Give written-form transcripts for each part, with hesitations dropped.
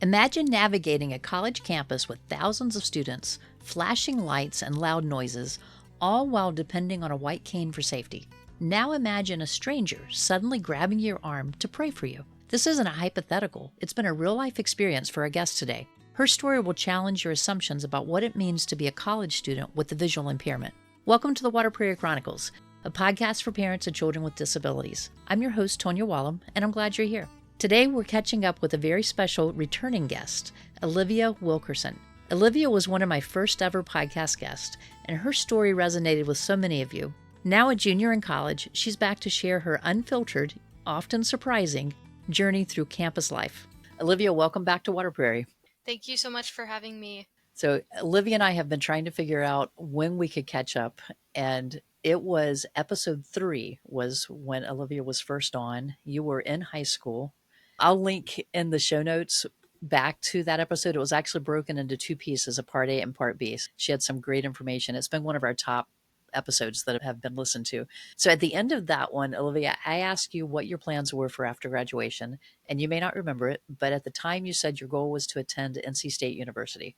Imagine navigating a college campus with thousands of students, flashing lights, and loud noises, all while depending on a white cane for safety. Now imagine a stranger suddenly grabbing your arm to pray for you. This isn't a hypothetical, it's been a real-life experience for our guest today. Her story will challenge your assumptions about what it means to be a college student with a visual impairment. Welcome to the Water Prairie Chronicles, a podcast for parents of children with disabilities. I'm your host, Tonya Wallum, and I'm glad you're here. Today, we're catching up with a very special returning guest, Olivia Wilkerson. Olivia was one of my first ever podcast guests, and her story resonated with so many of you. Now a junior in college, she's back to share her unfiltered, often surprising, journey through campus life. Olivia, welcome back to Water Prairie. Thank you so much for having me. So Olivia and I have been trying to figure out when we could catch up, and it was episode 3 was when Olivia was first on. You were in high school. I'll link in the show notes back to that episode. It was actually broken into 2 pieces, a part A and part B. She had some great information. It's been one of our top episodes that have been listened to. So at the end of that one, Olivia, I asked you what your plans were for after graduation, and you may not remember it, but at the time you said your goal was to attend NC State University.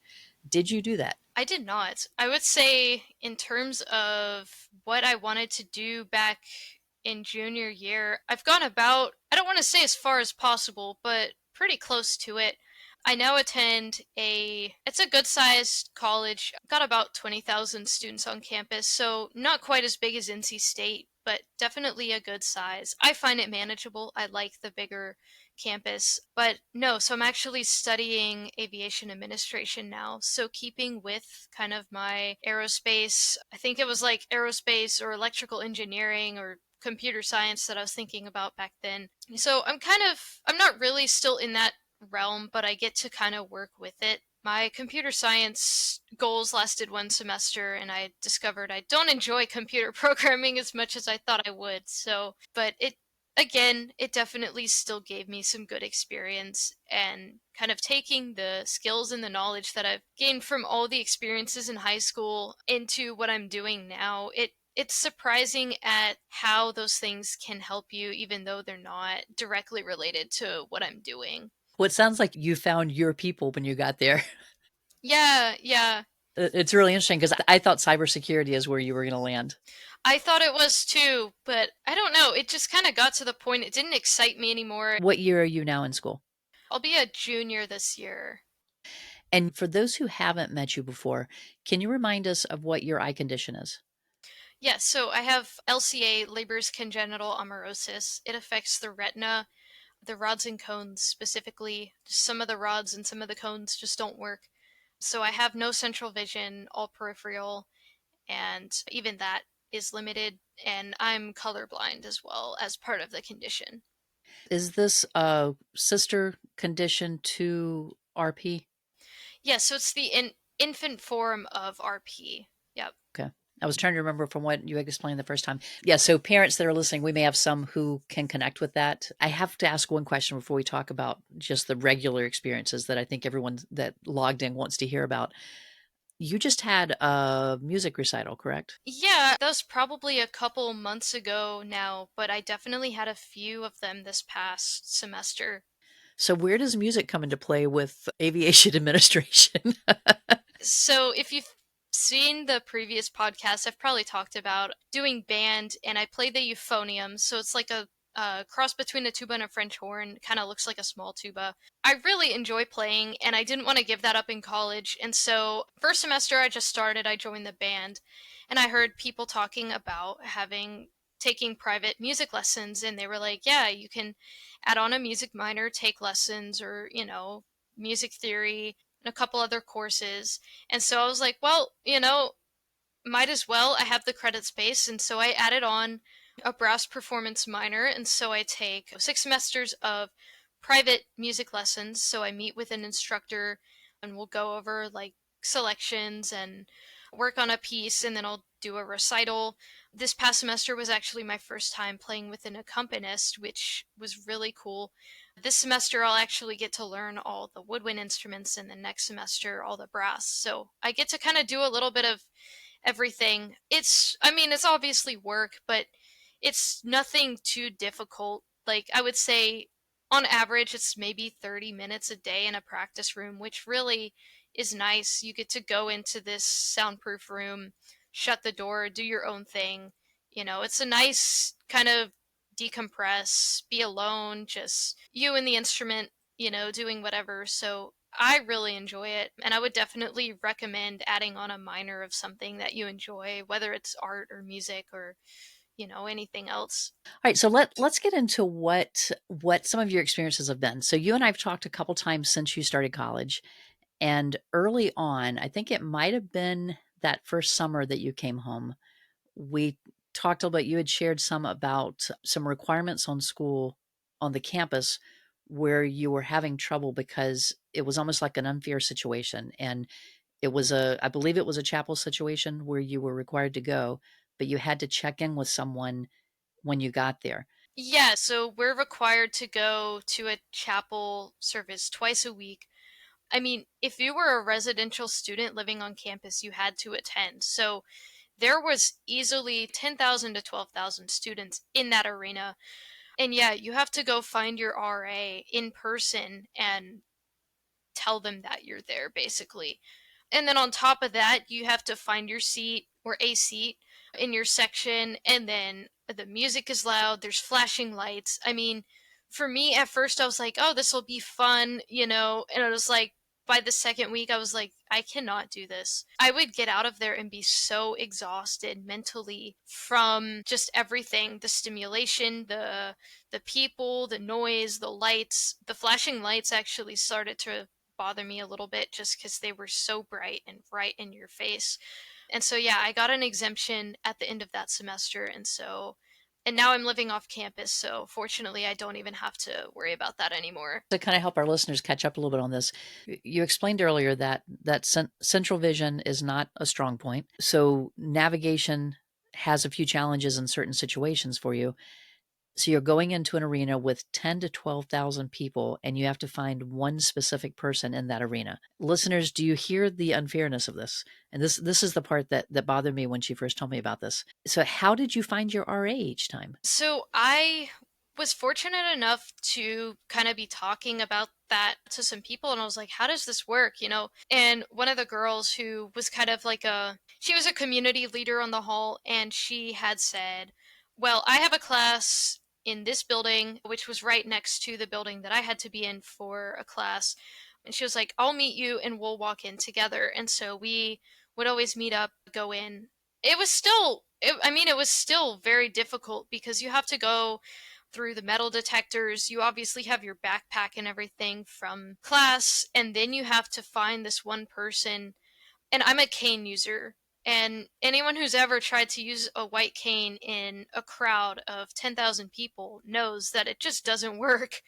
Did you do that? I did not. I would say in terms of what I wanted to do back in junior year, I've gone about, I don't want to say as far as possible, but pretty close to it. I now attend it's a good sized college. I've got about 20,000 students on campus, so not quite as big as NC State, but definitely a good size. I find it manageable. I like the bigger campus, but no, so I'm actually studying aviation administration now. So keeping with kind of my aerospace, I think it was like aerospace or electrical engineering or computer science that I was thinking about back then. So I'm not really still in that realm, but I get to kind of work with it. My computer science goals lasted 1 semester, and I discovered I don't enjoy computer programming as much as I thought I would. So, but it definitely still gave me some good experience, and kind of taking the skills and the knowledge that I've gained from all the experiences in high school into what I'm doing now. It's surprising at how those things can help you, even though they're not directly related to what I'm doing. Well, it sounds like you found your people when you got there. Yeah. It's really interesting because I thought cybersecurity is where you were going to land. I thought it was too, but I don't know. It just kind of got to the point it didn't excite me anymore. What year are you now in school? I'll be a junior this year. And for those who haven't met you before, can you remind us of what your eye condition is? Yeah, so I have LCA, Leber's congenital amaurosis. It affects the retina, the rods and cones specifically. Some of the rods and some of the cones just don't work. So I have no central vision, all peripheral, and even that is limited. And I'm colorblind as well as part of the condition. Is this a sister condition to RP? Yeah, so it's the infant form of RP. Yep. Okay. I was trying to remember from what you had explained the first time. Yeah, so parents that are listening, we may have some who can connect with that. I have to ask one question before we talk about just the regular experiences that I think everyone that logged in wants to hear about. You just had a music recital, correct? Yeah, that was probably a couple months ago now, but I definitely had a few of them this past semester. So where does music come into play with aviation administration? So if you've seen the previous podcast, I've probably talked about doing band, and I play the euphonium. So it's like a cross between a tuba and a French horn. Kind of looks like a small tuba. I really enjoy playing, and I didn't want to give that up in college. And so first semester I just started, I joined the band, and I heard people talking about taking private music lessons, and they were like, yeah, you can add on a music minor, take lessons, or music theory and a couple other courses. And so I was like, well, might as well. I have the credit space. And so I added on a brass performance minor. And so I take 6 semesters of private music lessons. So I meet with an instructor and we'll go over like selections and work on a piece, and then I'll do a recital. This past semester was actually my first time playing with an accompanist, which was really cool. This semester I'll actually get to learn all the woodwind instruments, and the next semester all the brass. So I get to kind of do a little bit of everything. It's obviously work, but it's nothing too difficult. Like, I would say On average, it's maybe 30 minutes a day in a practice room, which really is nice. You get to go into this soundproof room, shut the door, do your own thing. It's a nice kind of decompress, be alone, just you and the instrument, doing whatever. So I really enjoy it. And I would definitely recommend adding on a minor of something that you enjoy, whether it's art or music or, anything else. All right, so let's get into what some of your experiences have been. So you and I've talked a couple times since you started college, and early on, I think it might have been that first summer that you came home. We talked a little bit. You had shared some about some requirements on school on the campus where you were having trouble because it was almost like an unfair situation, and it was I believe it was a chapel situation where you were required to go, but you had to check in with someone when you got there. Yeah, so we're required to go to a chapel service twice a week. I mean, if you were a residential student living on campus, you had to attend. So there was easily 10,000 to 12,000 students in that arena. And yeah, you have to go find your RA in person and tell them that you're there, basically. And then on top of that, you have to find your seat or a seat in your section. And then the music is loud, there's flashing lights. I mean, for me, at first, I was like, oh, this will be fun, And I was like, by the second week, I was like, I cannot do this. I would get out of there and be so exhausted mentally from just everything, the stimulation, the people, the noise, the lights. The flashing lights actually started to bother me a little bit just because they were so bright and right in your face. And so, yeah, I got an exemption at the end of that semester. And now I'm living off campus. So, fortunately, I don't even have to worry about that anymore. To kind of help our listeners catch up a little bit on this, you explained earlier that central vision is not a strong point. So navigation has a few challenges in certain situations for you. So you're going into an arena with 10 to 12,000 people and you have to find one specific person in that arena. Listeners, do you hear the unfairness of this? And this is the part that bothered me when she first told me about this. So how did you find your RA each time? So, I was fortunate enough to kind of be talking about that to some people, and I was like, how does this work? And one of the girls who was kind of like she was a community leader on the hall, and she had said, well, I have a class in this building, which was right next to the building that I had to be in for a class. And she was like, I'll meet you and we'll walk in together. And so we would always meet up, go in. It was still very difficult because you have to go through the metal detectors. You obviously have your backpack and everything from class, and then you have to find this one person. And I'm a cane user. And anyone who's ever tried to use a white cane in a crowd of 10,000 people knows that it just doesn't work.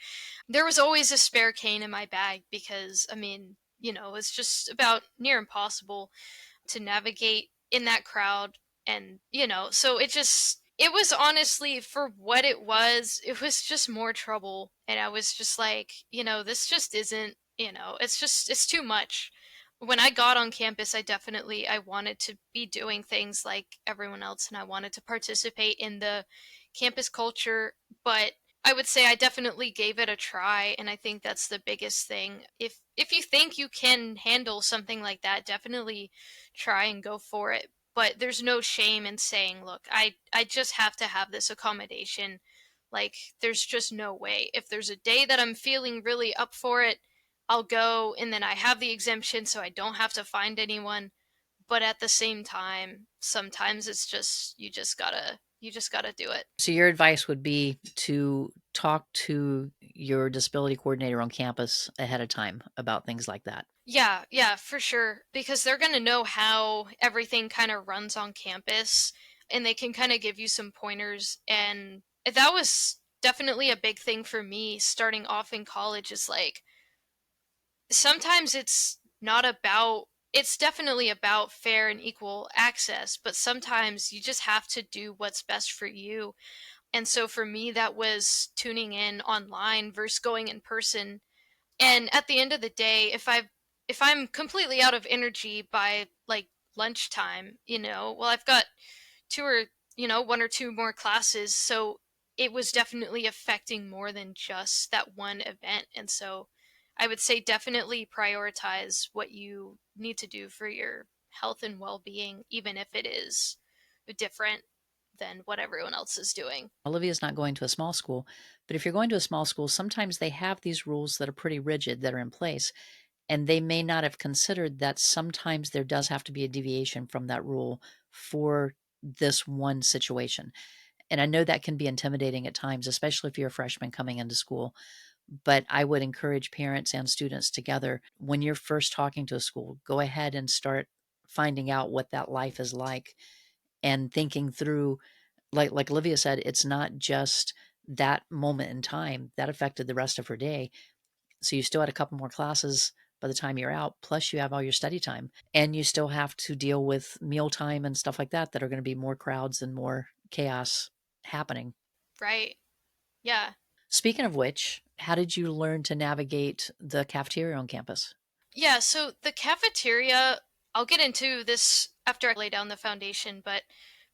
There was always a spare cane in my bag because, I mean, it's just about near impossible to navigate in that crowd. And, so it was honestly, for what it was just more trouble. And I was just like, this just isn't, it's too much. When I got on campus, I wanted to be doing things like everyone else, and I wanted to participate in the campus culture. But I would say I definitely gave it a try, and I think that's the biggest thing. If you think you can handle something like that, definitely try and go for it. But there's no shame in saying, look, I just have to have this accommodation. Like, there's just no way. If there's a day that I'm feeling really up for it, I'll go, and then I have the exemption so I don't have to find anyone. But at the same time, sometimes it's just you just gotta do it. So your advice would be to talk to your disability coordinator on campus ahead of time about things like that. Yeah, yeah, for sure. Because they're going to know how everything kind of runs on campus, and they can kind of give you some pointers. And that was definitely a big thing for me starting off in college, is like sometimes it's definitely about fair and equal access, but sometimes you just have to do what's best for you. And so for me, that was tuning in online versus going in person. And at the end of the day, if I'm completely out of energy by like lunchtime, well, I've got two or one or two more classes, so it was definitely affecting more than just that one event. And so I would say definitely prioritize what you need to do for your health and well-being, even if it is different than what everyone else is doing. Olivia's not going to a small school, but if you're going to a small school, sometimes they have these rules that are pretty rigid that are in place. And they may not have considered that sometimes there does have to be a deviation from that rule for this one situation. And I know that can be intimidating at times, especially if you're a freshman coming into school. But I would encourage parents and students together, when you're first talking to a school, go ahead and start finding out what that life is like and thinking through, like Olivia said, it's not just that moment in time that affected the rest of her day. So you still had a couple more classes by the time you're out, plus you have all your study time, and you still have to deal with mealtime and stuff like that are going to be more crowds and more chaos happening. Right. Yeah. Speaking of which, how did you learn to navigate the cafeteria on campus? Yeah, so the cafeteria, I'll get into this after I lay down the foundation, but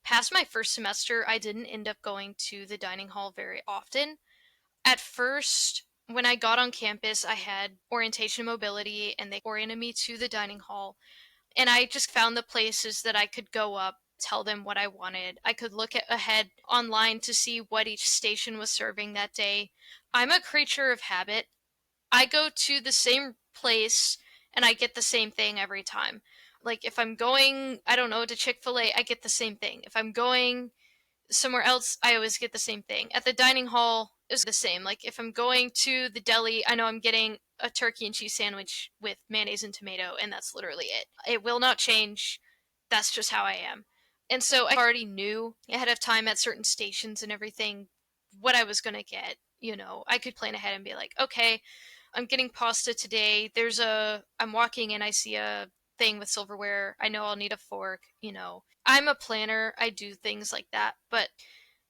past my first semester, I didn't end up going to the dining hall very often. At first, when I got on campus, I had orientation mobility and they oriented me to the dining hall. And I just found the places that I could go up, tell them what I wanted. I could look ahead online to see what each station was serving that day. I'm a creature of habit. I go to the same place and I get the same thing every time. Like if I'm going, I don't know, to Chick-fil-A, I get the same thing. If I'm going somewhere else, I always get the same thing. At the dining hall, it's the same. Like if I'm going to the deli, I know I'm getting a turkey and cheese sandwich with mayonnaise and tomato, and that's literally it. It will not change. That's just how I am. And so I already knew ahead of time at certain stations and everything what I was going to get. You know, I could plan ahead and be like, okay, I'm getting pasta today. I'm walking and I see a thing with silverware. I know I'll need a fork. You know, I'm a planner. I do things like that. But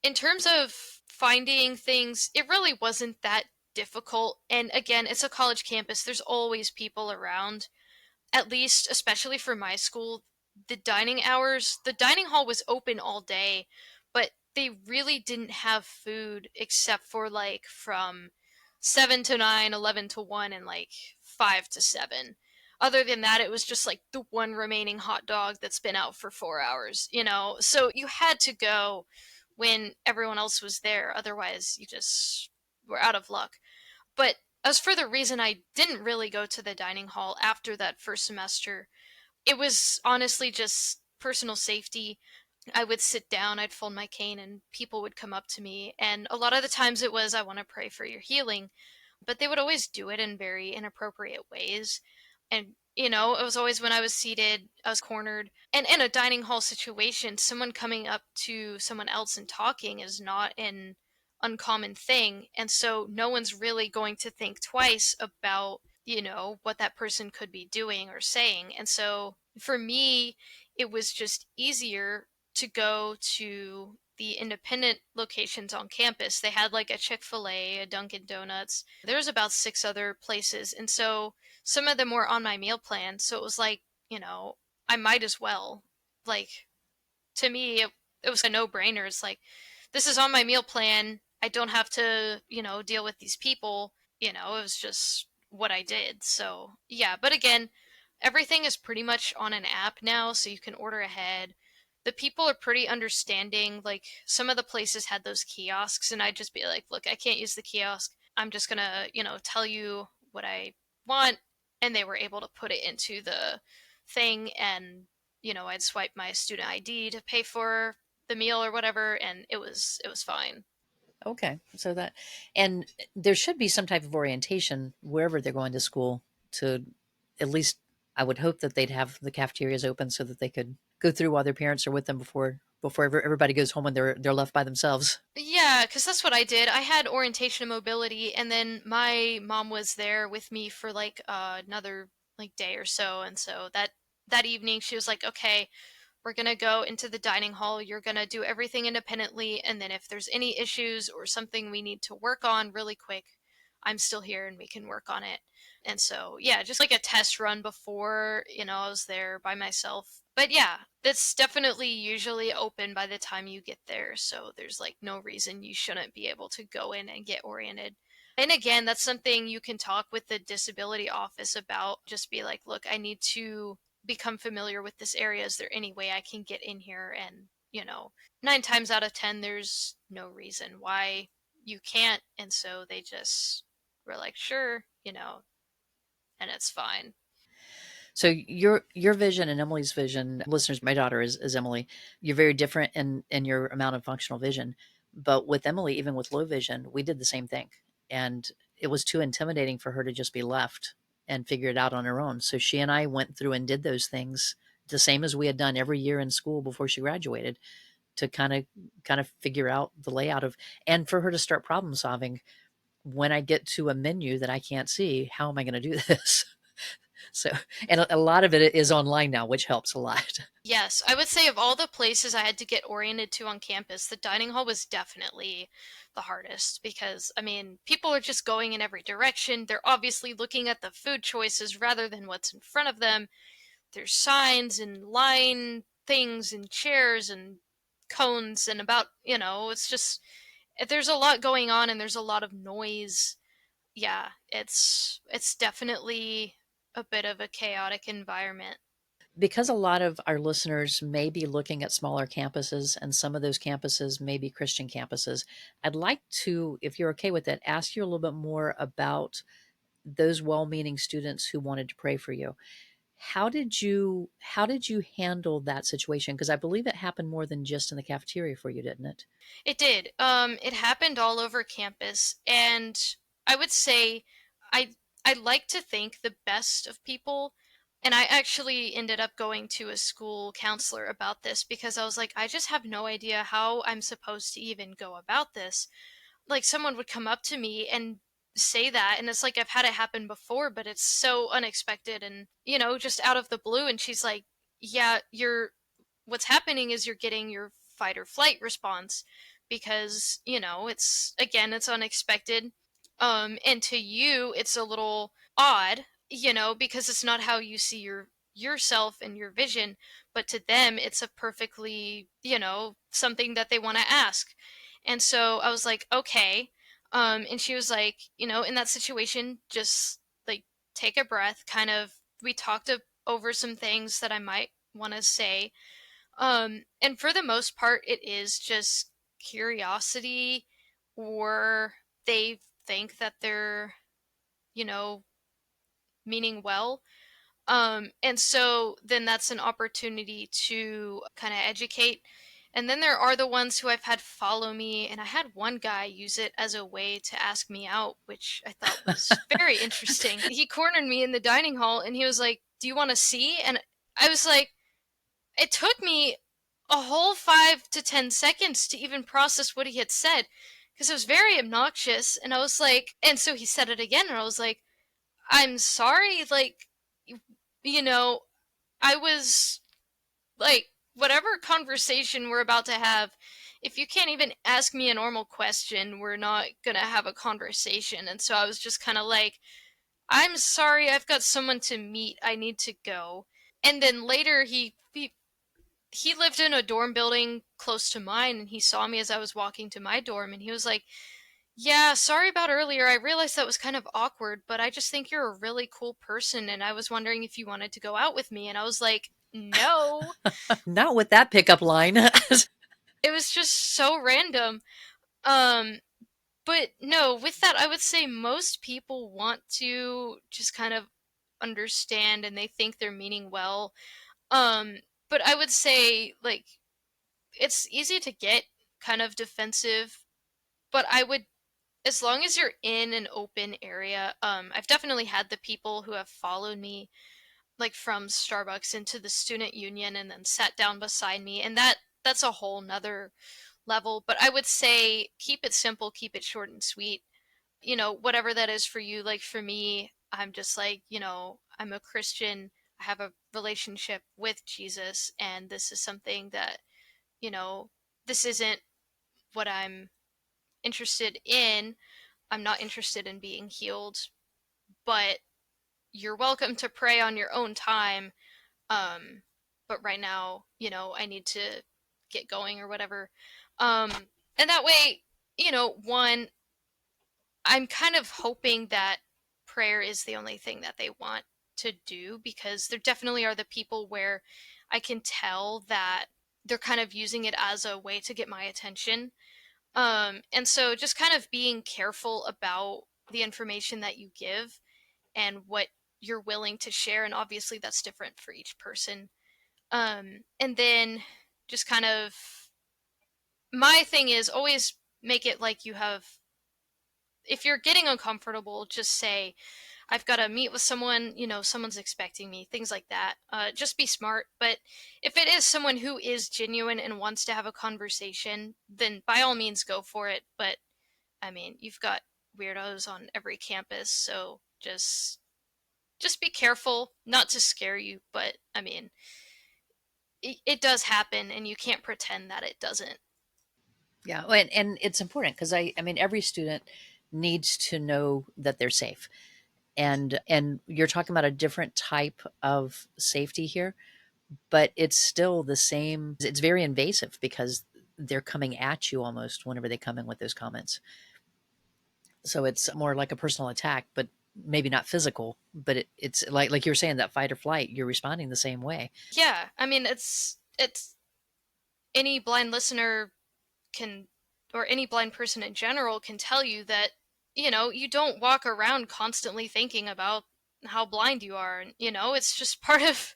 in terms of finding things, it really wasn't that difficult. And again, it's a college campus. There's always people around. At least, especially for my school, the dining hall was open all day, but they really didn't have food except for like from 7 to 9, 11 to 1, and like 5 to 7. Other than that, it was just like the one remaining hot dog that's been out for 4 hours, you know? So you had to go when everyone else was there. Otherwise, you just were out of luck. But as for the reason I didn't really go to the dining hall after that first semester, it was honestly just personal safety. I would sit down, I'd fold my cane, and people would come up to me. And a lot of the times it was, I want to pray for your healing. But they would always do it in very inappropriate ways. And, you know, it was always when I was seated, I was cornered. And in a dining hall situation, someone coming up to someone else and talking is not an uncommon thing. And so no one's really going to think twice about, you know, what that person could be doing or saying. And so for me, it was just easier to go to the independent locations on campus. They had like a Chick-fil-A, a Dunkin' Donuts. There's about 6 other places. And so some of them were on my meal plan. So it was like, you know, I might as well. Like, to me, it was a no-brainer. It's like, this is on my meal plan. I don't have to, you know, deal with these people. You know, it was just what I did. So, yeah. But again, everything is pretty much on an app now, so you can order ahead. The people are pretty understanding. Like, some of the places had those kiosks, and I'd just be like, look, I can't use the kiosk. I'm just gonna, you know, tell you what I want. And they were able to put it into the thing, and you know, I'd swipe my student ID to pay for the meal or whatever, and it was fine. Okay, so that, and there should be some type of orientation wherever they're going to school to, at least I would hope that they'd have the cafeterias open so that they could go through while their parents are with them before everybody goes home and they're left by themselves. Yeah, because that's what I did. I had orientation and mobility, and then my mom was there with me for like another like day or so, and so that evening she was like, "Okay, we're gonna go into the dining hall. You're gonna do everything independently, and then if there's any issues or something we need to work on really quick, I'm still here and we can work on it." And so, yeah, just like a test run before, you know, I was there by myself. But yeah, that's definitely usually open by the time you get there. So there's like no reason you shouldn't be able to go in and get oriented. And again, that's something you can talk with the disability office about. Just be like, look, I need to become familiar with this area. Is there any way I can get in here? And, 9 times out of 10, there's no reason why you can't. And so they just were like, sure, and it's fine. So your vision and Emily's vision, listeners, my daughter is Emily. You're very different in your amount of functional vision. But with Emily, even with low vision, we did the same thing. And it was too intimidating for her to just be left and figure it out on her own. So she and I went through and did those things the same as we had done every year in school before she graduated to kind of figure out the layout of, and for her to start problem solving. When I get to a menu that I can't see, how am I going to do this? So, and a lot of it is online now, which helps a lot. Yes, I would say of all the places I had to get oriented to on campus, the dining hall was definitely the hardest because, I mean, people are just going in every direction. They're obviously looking at the food choices rather than what's in front of them. There's signs and line things and chairs and cones and it's just there's a lot going on and there's a lot of noise. Yeah, it's definitely a bit of a chaotic environment. Because a lot of our listeners may be looking at smaller campuses, and some of those campuses may be Christian campuses, I'd like to, if you're okay with it, ask you a little bit more about those well-meaning students who wanted to pray for you. How did you handle that situation? Because I believe it happened more than just in the cafeteria for you, didn't it? It did. It happened all over campus, and I would say I I like to think the best of people. And I actually ended up going to a school counselor about this because I was like, I just have no idea how I'm supposed to even go about this. Like someone would come up to me and say that, and it's like I've had it happen before, but it's so unexpected and, just out of the blue. And she's like, yeah, what's happening is you're getting your fight or flight response because, it's unexpected. And to you, it's a little odd, because it's not how you see yourself and your vision, but to them, it's a perfectly, something that they want to ask. And so I was like, okay. And she was like, in that situation, just like take a breath, kind of, we talked over some things that I might want to say. And for the most part, it is just curiosity, or they think that they're, you know, meaning well. And so then that's an opportunity to kind of educate. And then there are the ones who I've had follow me, and I had one guy use it as a way to ask me out, which I thought was very interesting. He cornered me in the dining hall and he was like, "Do you want to see?" And I was like, it took me a whole 5 to 10 seconds to even process what he had said because it was very obnoxious. And I was like, and so he said it again, and I was like, I'm sorry, like, you, you know, I was like, whatever conversation we're about to have, if you can't even ask me a normal question, we're not gonna have a conversation. And so I was just kind of like, I'm sorry, I've got someone to meet, I need to go. And then later he lived in a dorm building close to mine, and he saw me as I was walking to my dorm, and he was like, "Yeah, sorry about earlier. I realized that was kind of awkward, but I just think you're a really cool person, and I was wondering if you wanted to go out with me." And I was like, "No." Not with that pickup line. It was just so random. Um, but no, with that, I would say most people want to just kind of understand, and they think they're meaning well. Um, but I would say, like, it's easy to get kind of defensive, but I would, as long as you're in an open area, I've definitely had the people who have followed me like from Starbucks into the student union and then sat down beside me, and that's a whole nother level. But I would say keep it simple, keep it short and sweet. Whatever that is for you. Like for me, I'm just like, I'm a Christian. I have a relationship with Jesus, and this is something that, you know, this isn't what I'm interested in. I'm not interested in being healed, but you're welcome to pray on your own time. Um, but right now, I need to get going or whatever. Um, and that way, one, I'm kind of hoping that prayer is the only thing that they want to do, because there definitely are the people where I can tell that they're kind of using it as a way to get my attention. And so just kind of being careful about the information that you give and what you're willing to share. And obviously that's different for each person. And then just kind of, my thing is always make it like you have, if you're getting uncomfortable, just say, I've got to meet with someone, someone's expecting me, things like that. Just be smart. But if it is someone who is genuine and wants to have a conversation, then by all means go for it. But I mean, you've got weirdos on every campus, so just be careful, not to scare you, but I mean, it does happen and you can't pretend that it doesn't. Yeah, and it's important because I mean, every student needs to know that they're safe, and you're talking about a different type of safety here, but it's still the same. It's very invasive because they're coming at you almost whenever they come in with those comments. So it's more like a personal attack, but maybe not physical. But it's like you were saying, that fight or flight. You're responding the same way, Yeah, I mean, it's any blind listener can, or any blind person in general can tell you that, you don't walk around constantly thinking about how blind you are. And, it's just part of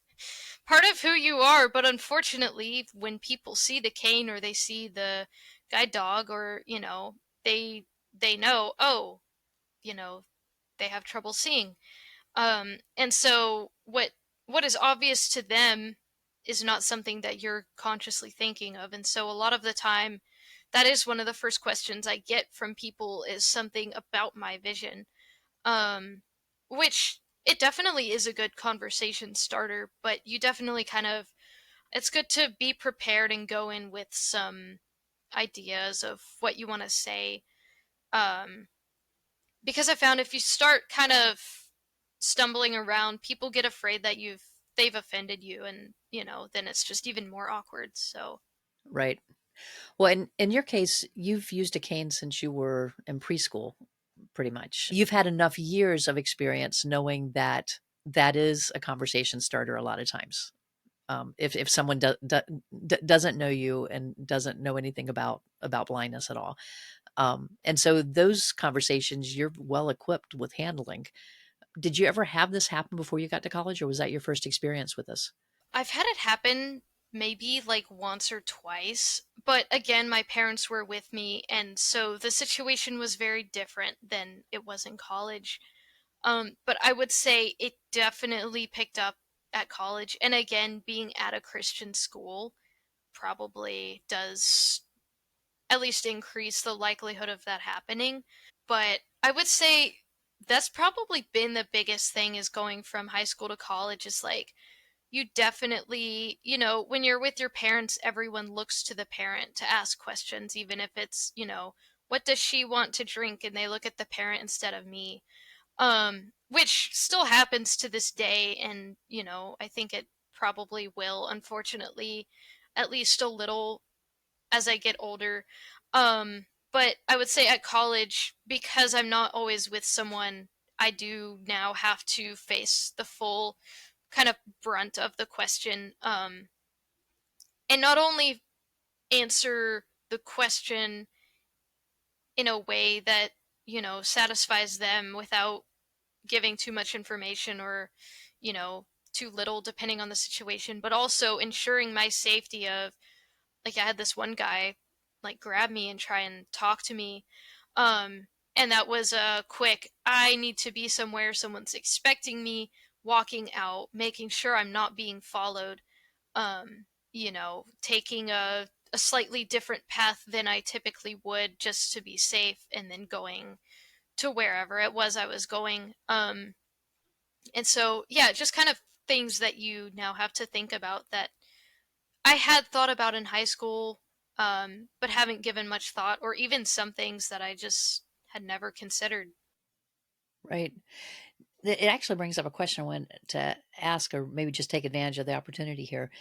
who you are. But unfortunately, when people see the cane or they see the guide dog, or, they know, oh, you know, they have trouble seeing. And so what is obvious to them is not something that you're consciously thinking of. And so a lot of the time, that is one of the first questions I get from people, is something about my vision. Um, which, it definitely is a good conversation starter, but you definitely kind of, it's good to be prepared and go in with some ideas of what you want to say. Um, because I found if you start kind of stumbling around, people get afraid that they've offended you, and then it's just even more awkward. So right? Well, in your case, you've used a cane since you were in preschool, pretty much. You've had enough years of experience knowing that that is a conversation starter a lot of times. If someone doesn't know you and doesn't know anything about blindness at all, and so those conversations you're well equipped with handling. Did you ever have this happen before you got to college, or was that your first experience with this? I've had it happen maybe like once or twice, but again, my parents were with me, and so the situation was very different than it was in college. But I would say it definitely picked up at college, and again, being at a Christian school probably does at least increase the likelihood of that happening. But I would say that's probably been the biggest thing, is going from high school to college, is like, you definitely, when you're with your parents, everyone looks to the parent to ask questions, even if it's, what does she want to drink? And they look at the parent instead of me. Which still happens to this day. And, I think it probably will, unfortunately, at least a little as I get older. But I would say at college, because I'm not always with someone, I do now have to face the full kind of brunt of the question. And not only answer the question in a way that, satisfies them without giving too much information, or, you know, too little, depending on the situation, but also ensuring my safety of, like, I had this one guy like grab me and try and talk to me. And that was a quick, I need to be somewhere, someone's expecting me, walking out, making sure I'm not being followed, taking a slightly different path than I typically would, just to be safe, and then going to wherever it was I was going. And so, yeah, just kind of things that you now have to think about, that I had thought about in high school, but haven't given much thought, or even some things that I just had never considered. Right. It actually brings up a question I want to ask, or maybe just take advantage of the opportunity here.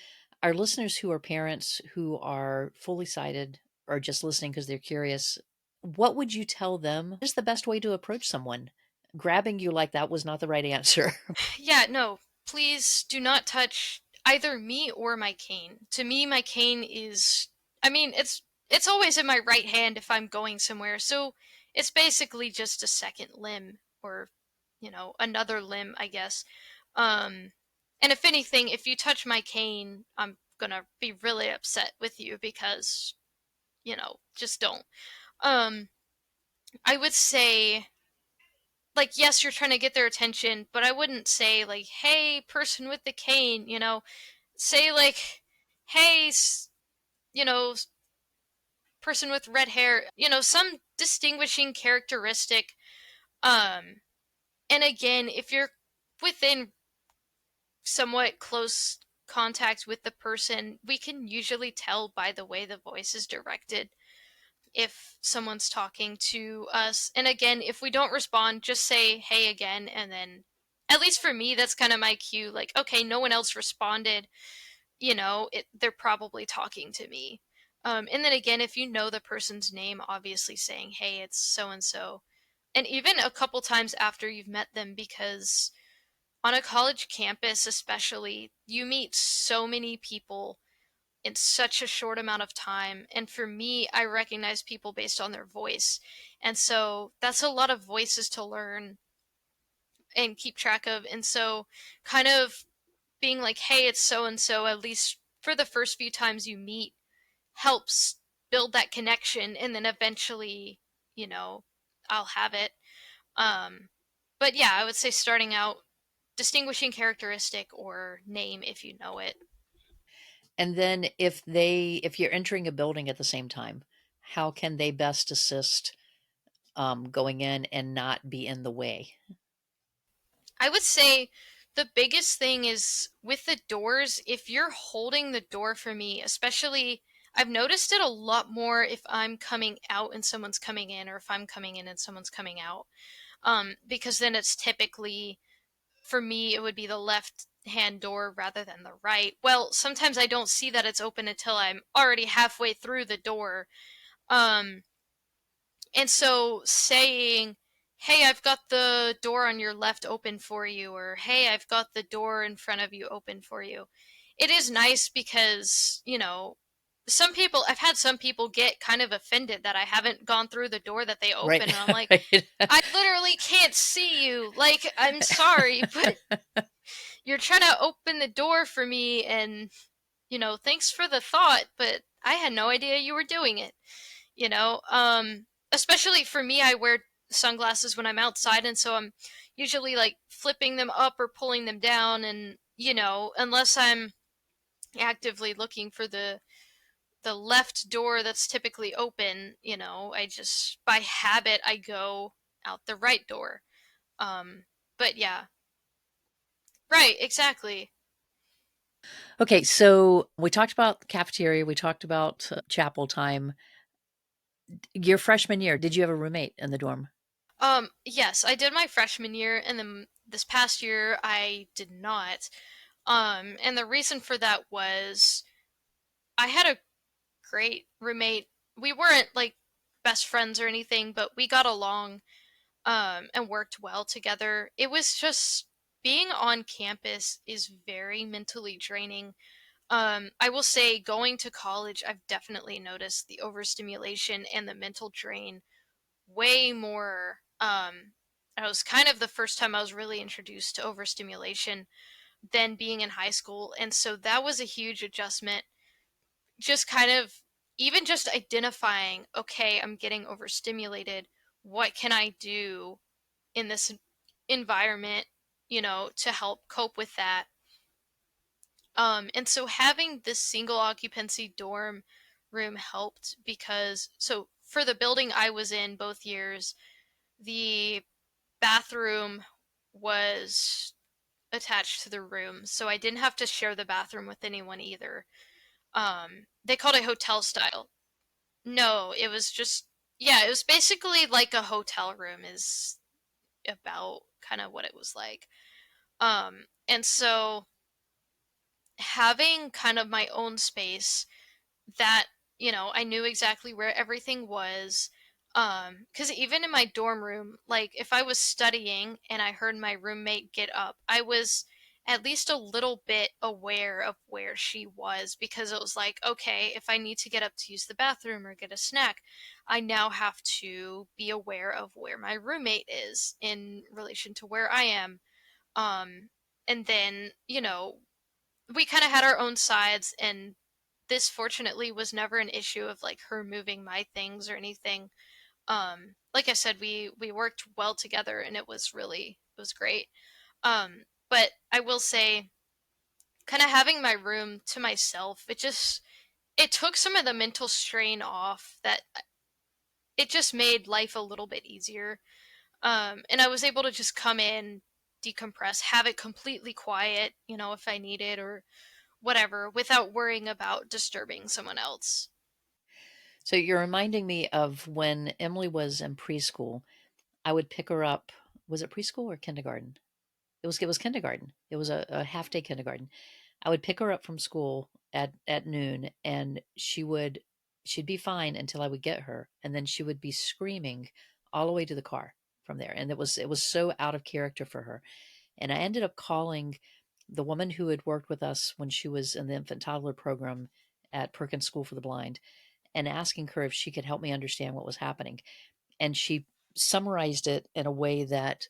Our listeners who are parents who are fully sighted or just listening because they're curious, what would you tell them is the best way to approach someone? Grabbing you like that was not the right answer. Yeah, no, please do not touch either me or my cane. To me, my cane is, I mean, it's always in my right hand if I'm going somewhere. So it's basically just a second limb or, another limb, I guess. Um and if anything, if you touch my cane, I'm going to be really upset with you because, just don't. Um I would say, like, yes, you're trying to get their attention, but I wouldn't say like, "Hey, person with the cane," say like, "Hey, you know, person with red hair," some distinguishing characteristic. Um, and again, if you're within somewhat close contact with the person, we can usually tell by the way the voice is directed if someone's talking to us. And again, if we don't respond, just say hey again, and then at least for me, that's kind of my cue. Like, okay, no one else responded. They're probably talking to me. And then again, if you know the person's name, obviously saying, hey, it's so and so. And even a couple times after you've met them, because on a college campus, especially, you meet so many people in such a short amount of time. And for me, I recognize people based on their voice. And so that's a lot of voices to learn and keep track of. And so, kind of being like, hey, it's so and so, at least for the first few times you meet, helps build that connection. And then eventually, you know, I'll have it. Um, but yeah, I would say starting out, distinguishing characteristic or name if you know it. And then if you're entering a building at the same time, how can they best assist going in and not be in the way? I would say the biggest thing is with the doors, if you're holding the door for me, especially, I've noticed it a lot more if I'm coming out and someone's coming in, or if I'm coming in and someone's coming out. Because then it's typically, for me, it would be the left hand door rather than the right. Well, sometimes I don't see that it's open until I'm already halfway through the door. Um, and so saying, hey, I've got the door on your left open for you, or hey, I've got the door in front of you open for you. It is nice because, I've had some people get kind of offended that I haven't gone through the door that they Right. open. And I'm like, Right. I literally can't see you. Like, I'm sorry, but you're trying to open the door for me. And, thanks for the thought, but I had no idea you were doing it you know um especially for me, I wear sunglasses when I'm outside, and so I'm usually like flipping them up or pulling them down. And unless I'm actively looking for the left door that's typically open, I just, by habit, I go out the right door. But yeah. Right, exactly. Okay, so we talked about cafeteria, we talked about chapel time. Your freshman year, did you have a roommate in the dorm? Yes, I did my freshman year, and then this past year I did not. And the reason for that was I had a great roommate. We weren't like best friends or anything, but we got along and worked well together. It was just, being on campus is very mentally draining. I will say, going to college, I've definitely noticed the overstimulation and the mental drain way more. It was kind of the first time I was really introduced to overstimulation than being in high school. And so that was a huge adjustment. Just kind of, even just identifying, okay, I'm getting overstimulated. What can I do in this environment, to help cope with that? And so having this single occupancy dorm room helped, because, so for the building I was in both years, the bathroom was attached to the room, so I didn't have to share the bathroom with anyone either. They called it hotel style. No, it was just, yeah, it was basically like a hotel room is about kind of what it was like. And so having kind of my own space that, I knew exactly where everything was. Cuz even in my dorm room, like if I was studying and I heard my roommate get up, I was at least a little bit aware of where she was, because it was like, okay, if I need to get up to use the bathroom or get a snack, I now have to be aware of where my roommate is in relation to where I am. Um and then, we kind of had our own sides, and this fortunately was never an issue of like her moving my things or anything. Like I said, we worked well together, and it was great. But I will say, kind of having my room to myself, it took some of the mental strain off. That it just made life a little bit easier. And I was able to just come in, decompress, have it completely quiet, if I needed, or whatever, without worrying about disturbing someone else. So you're reminding me of when Emily was in preschool. I would pick her up. Was it preschool or kindergarten? It was kindergarten. It was a half day kindergarten. I would pick her up from school at noon, and she'd be fine until I would get her, and then she would be screaming all the way to the car from there. And it was so out of character for her. And I ended up calling the woman who had worked with us when she was in the infant toddler program at Perkins School for the Blind, and asking her if she could help me understand what was happening. And she summarized it in a way that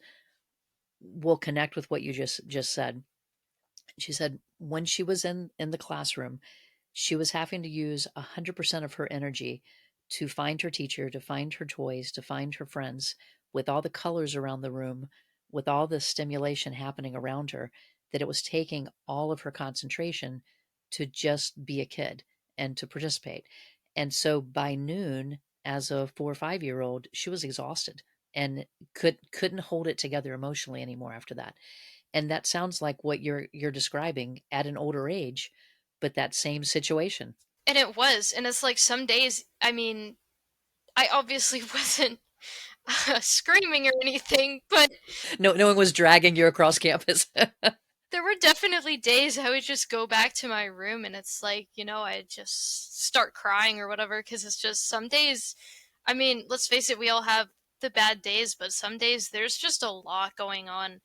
will connect with what you just said. She said when she was in the classroom, she was having to use 100% of her energy to find her teacher, to find her toys, to find her friends, with all the colors around the room, with all the stimulation happening around her, that it was taking all of her concentration to just be a kid and to participate. And so by noon, as a 4 or 5 year old, she was exhausted and couldn't hold it together emotionally anymore after that. And that sounds like what you're describing at an older age, but that same situation. And it was, and it's like some days, I mean, I obviously wasn't screaming or anything, but No one was dragging you across campus. there were definitely days I would just go back to my room, and it's like, I'd just start crying or whatever, because it's just some days, I mean, let's face it, we all have the bad days, but some days there's just a lot going on.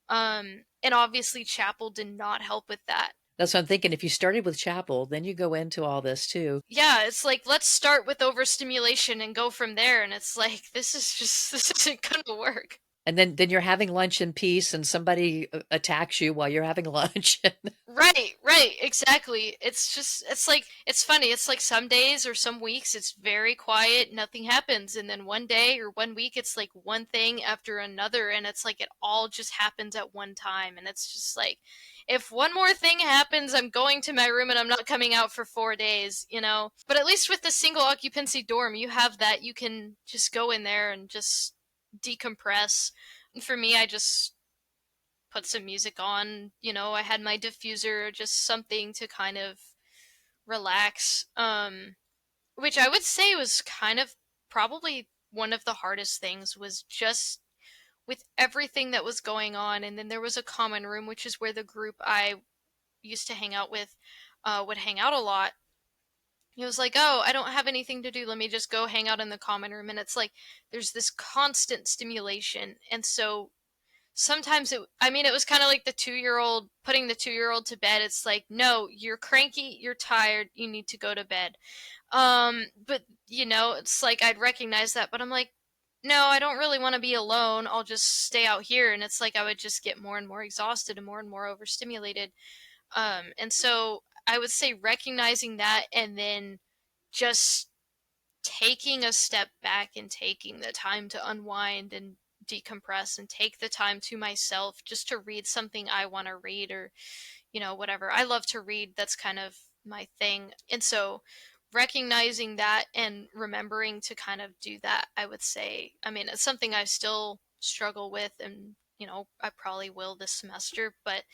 And obviously chapel did not help with that. That's what I'm thinking. If you started with chapel, then you go into all this too. Yeah, it's like, let's start with overstimulation and go from there, and it's like, this isn't gonna work. And then you're having lunch in peace and somebody attacks you while you're having lunch. Right, right, exactly. It's like, it's funny. It's like some days or some weeks it's very quiet, nothing happens, and then one day or one week it's like one thing after another, and it's like it all just happens at one time, and it's just like, if one more thing happens, I'm going to my room and I'm not coming out for 4 days, you know. But at least with the single occupancy dorm, you have that, you can just go in there and just decompress. And for me, I just put some music on. I had my diffuser, just something to kind of relax. Which I would say was kind of probably one of the hardest things, was just with everything that was going on. And then there was a common room, which is where the group I used to hang out with would hang out a lot. He was like, "Oh, I don't have anything to do. Let me just go hang out in the common room." And it's like there's this constant stimulation. And so sometimes I mean, it was kind of like the 2-year old putting the 2-year old to bed. It's like, no, you're cranky, you're tired, you need to go to bed. But it's like I'd recognize that, but I'm like, no, I don't really want to be alone, I'll just stay out here. And it's like I would just get more and more exhausted and more overstimulated. And so I would say recognizing that, and then just taking a step back and taking the time to unwind and decompress and take the time to myself just to read something I want to read, or whatever. I love to read. That's kind of my thing. And so recognizing that and remembering to kind of do that, I would say, I mean, it's something I still struggle with, and I probably will this semester, but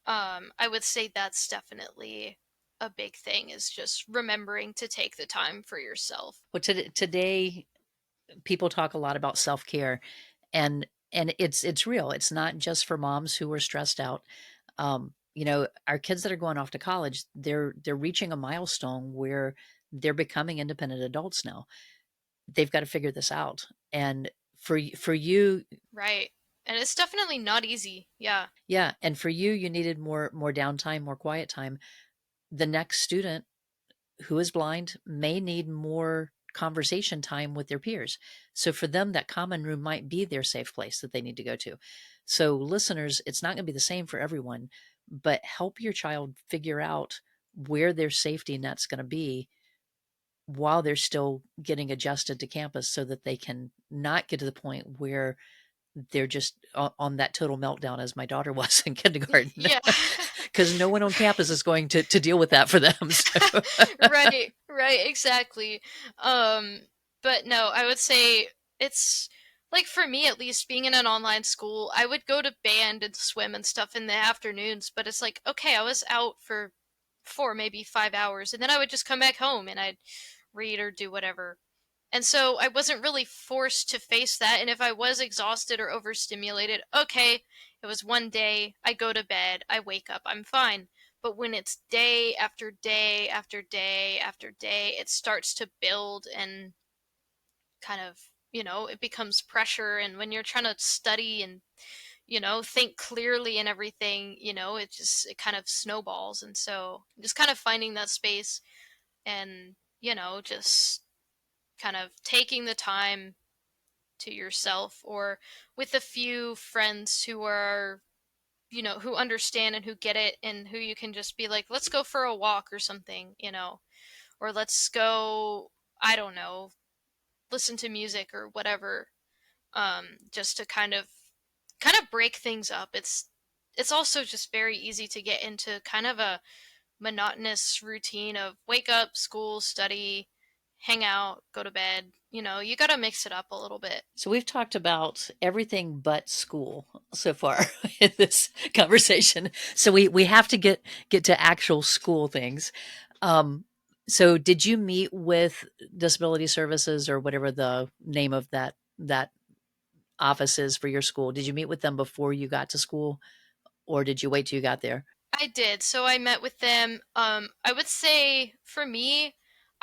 I would say that's definitely a big thing, is just remembering to take the time for yourself. Well, today people talk a lot about self-care, and it's real. It's not just for moms who are stressed out. Our kids that are going off to college, they're reaching a milestone where they're becoming independent adults now. They've got to figure this out. And for you, Right. And it's definitely not easy. Yeah. yeah, and for you, you needed more downtime, more quiet time. The next student who is blind may need more conversation time with their peers. So for them, that common room might be their safe place that they need to go to. So, listeners, it's not going to be the same for everyone, but help your child figure out where their safety net's going to be while they're still getting adjusted to campus so that they can not get to the point where they're just on that total meltdown as my daughter was in kindergarten. Yeah. Because no one on campus is going to deal with that for them. So. Right, right, exactly. Um, but no, I would say it's like for me at least being in an online school, I would go to band and swim and stuff in the afternoons, but it's like, okay, I was out for 4, maybe 5 hours, and then I would just come back home and I'd read or do whatever. And so I wasn't really forced to face that. And if I was exhausted or overstimulated, okay, it was one day, I go to bed, I wake up, I'm fine. But when it's day after day after day after day, it starts to build and kind of, it becomes pressure. And when you're trying to study and, think clearly and everything, it kind of snowballs. And so just kind of finding that space and, just kind of taking the time to yourself or with a few friends who are who understand and who get it and who you can just be like, let's go for a walk or something, or let's go, I don't know, listen to music or whatever, just to kind of break things up. It's also just very easy to get into kind of a monotonous routine of wake up, school, study, hang out, go to bed. You got to mix it up a little bit. So we've talked about everything but school so far in this conversation. So we have to get to actual school things. Um, so did you meet with disability services or whatever the name of that office is for your school? Did you meet with them before you got to school, or did you wait till you got there? I did. So I met with them. I would say for me,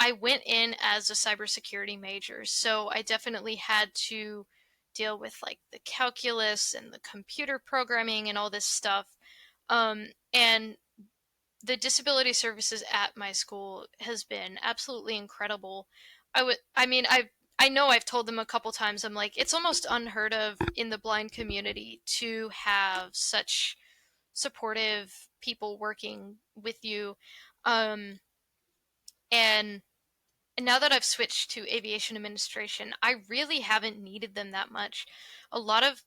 I went in as a cybersecurity major. So I definitely had to deal with like the calculus and the computer programming and all this stuff. And the disability services at my school has been absolutely incredible. I know I've told them a couple times, I'm like, it's almost unheard of in the blind community to have such supportive people working with you. Um, and now that I've switched to aviation administration, I really haven't needed them that much. A lot of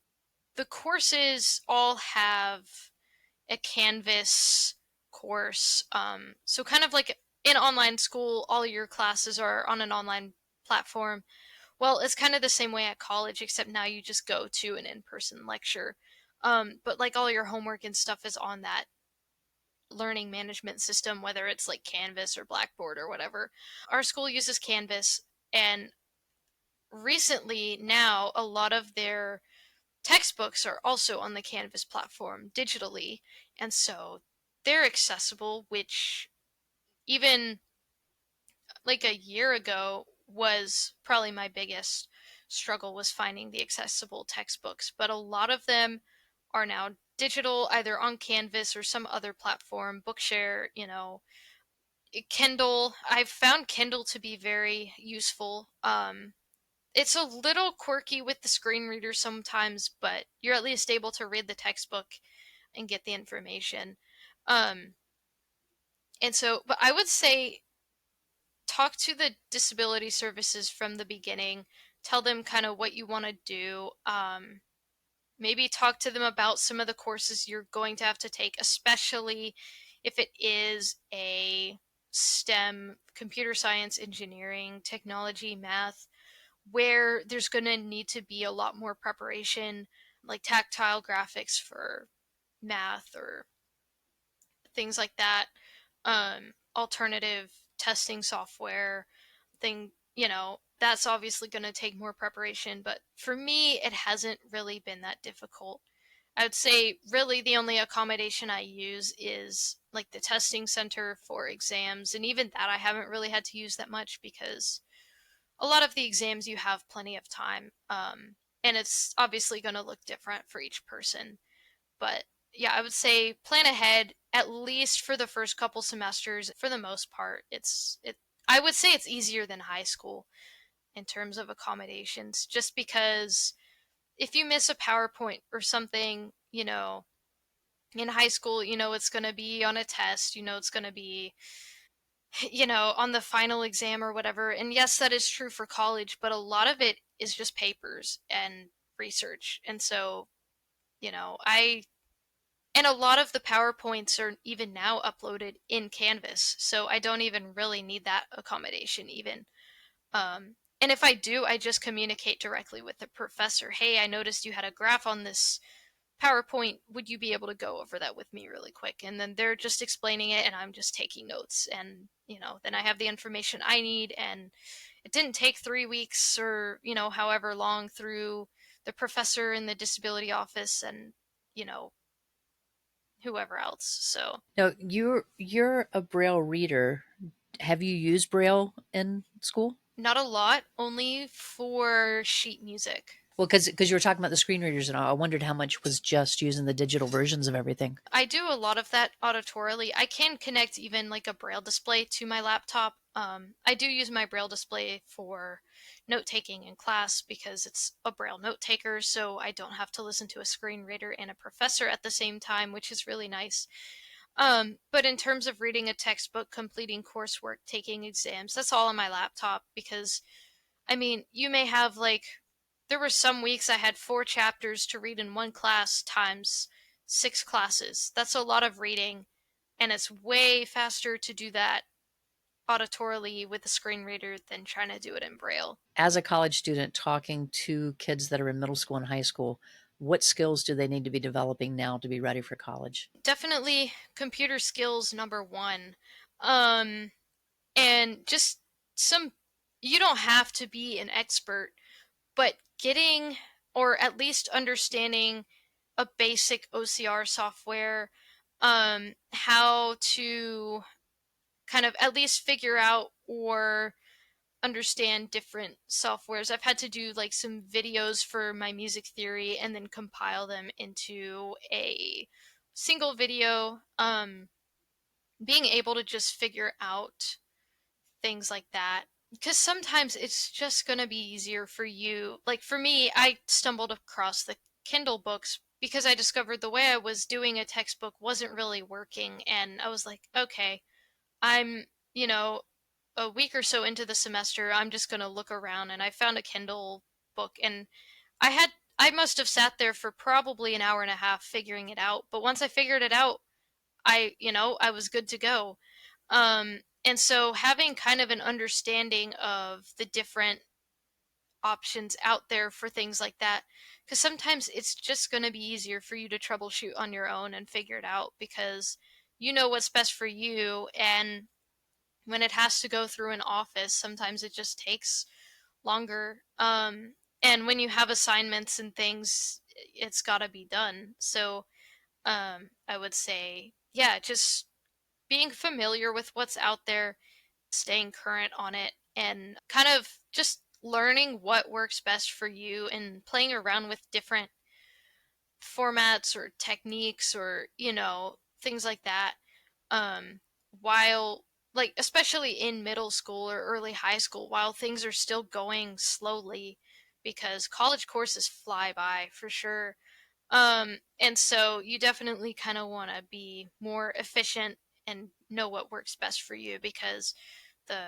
the courses all have a Canvas course. So kind of like in online school, all your classes are on an online platform. Well, it's kind of the same way at college, except now you just go to an in-person lecture. But like all your homework and stuff is on that learning management system, whether it's like Canvas or Blackboard or whatever. Our school uses Canvas, and recently now a lot of their textbooks are also on the Canvas platform digitally, and so they're accessible, which even like a year ago was probably my biggest struggle, was finding the accessible textbooks, but a lot of them are now digital, either on Canvas or some other platform, Bookshare, Kindle. I've found Kindle to be very useful. It's a little quirky with the screen reader sometimes, but you're at least able to read the textbook and get the information. Um, and so, but I would say talk to the disability services from the beginning. Tell them kind of what you want to do. Maybe talk to them about some of the courses you're going to have to take, especially if it is a STEM, computer science, engineering, technology, math, where there's going to need to be a lot more preparation, like tactile graphics for math or things like that. Alternative testing software thing, that's obviously going to take more preparation, but for me it hasn't really been that difficult. I would say really the only accommodation I use is like the testing center for exams. And even that I haven't really had to use that much because a lot of the exams you have plenty of time. And it's obviously going to look different for each person. But yeah, I would say plan ahead at least for the first couple semesters. For the most part, I would say it's easier than high school in terms of accommodations just because if you miss a PowerPoint or something, in high school, it's going to be on a test, it's going to be, on the final exam or whatever. And yes, that is true for college, but a lot of it is just papers and research. And so, I and a lot of the PowerPoints are even now uploaded in Canvas, so I don't even really need that accommodation even. And if I do, I just communicate directly with the professor. Hey, I noticed you had a graph on this PowerPoint. Would you be able to go over that with me really quick? And then they're just explaining it, and I'm just taking notes. And, then I have the information I need. And it didn't take 3 weeks or, however long through the professor in the disability office and, you know, whoever else. So Now, you're a Braille reader. Have you used Braille in school? not a lot, only for sheet music. Well, because you were talking about the screen readers and all, I wondered how much was just using the digital versions of everything. I do a lot of that auditorily. I can connect even like a braille display to my laptop. I do use my braille display for note taking in class because it's a braille note taker, so I don't have to listen to a screen reader and a professor at the same time, which is really nice. But in terms of reading a textbook, completing coursework, taking exams, that's all on my laptop because I mean, you may have like, there were some weeks I had 4 chapters to read in one class times 6 classes. That's a lot of reading, and it's way faster to do that auditorily with a screen reader than trying to do it in Braille. As a college student talking to kids that are in middle school and high school, what skills do they need to be developing now to be ready for college? Definitely computer skills number one. Um, and just some, you don't have to be an expert, but getting or at least understanding a basic OCR software, how to kind of at least figure out or understand different softwares. I've had to do like some videos for my music theory and then compile them into a single video. Being able to just figure out things like that. Because sometimes it's just going to be easier for you. Like for me, I stumbled across the Kindle books because I discovered the way I was doing a textbook wasn't really working. And I was like, okay, I'm, you know, a week or so into the semester, I'm just going to look around. And I found a Kindle book. And I must have sat there for probably an hour and a half figuring it out. But once I figured it out, I was good to go. And so having kind of an understanding of the different options out there for things like that, because sometimes it's just going to be easier for you to troubleshoot on your own and figure it out because you know what's best for you. And when it has to go through an office, sometimes it just takes longer. And when you have assignments and things, it's got to be done. So I would say, yeah, just being familiar with what's out there, staying current on it, and kind of just learning what works best for you and playing around with different formats or techniques or, things like that. Um, while, like, especially in middle school or early high school, while things are still going slowly because college courses fly by for sure. And so you definitely kind of want to be more efficient and know what works best for you because the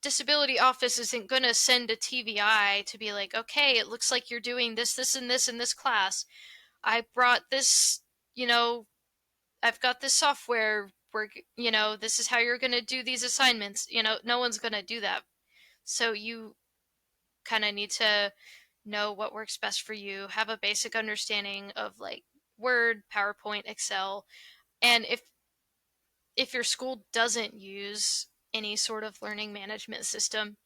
disability office isn't going to send a TVI to be like, okay, it looks like you're doing this, this, and this in this class. I brought this, you know, I've got this software where, this is how you're going to do these assignments. No one's going to do that. So you kind of need to know what works best for you, have a basic understanding of like Word, PowerPoint, Excel, and if your school doesn't use any sort of learning management system,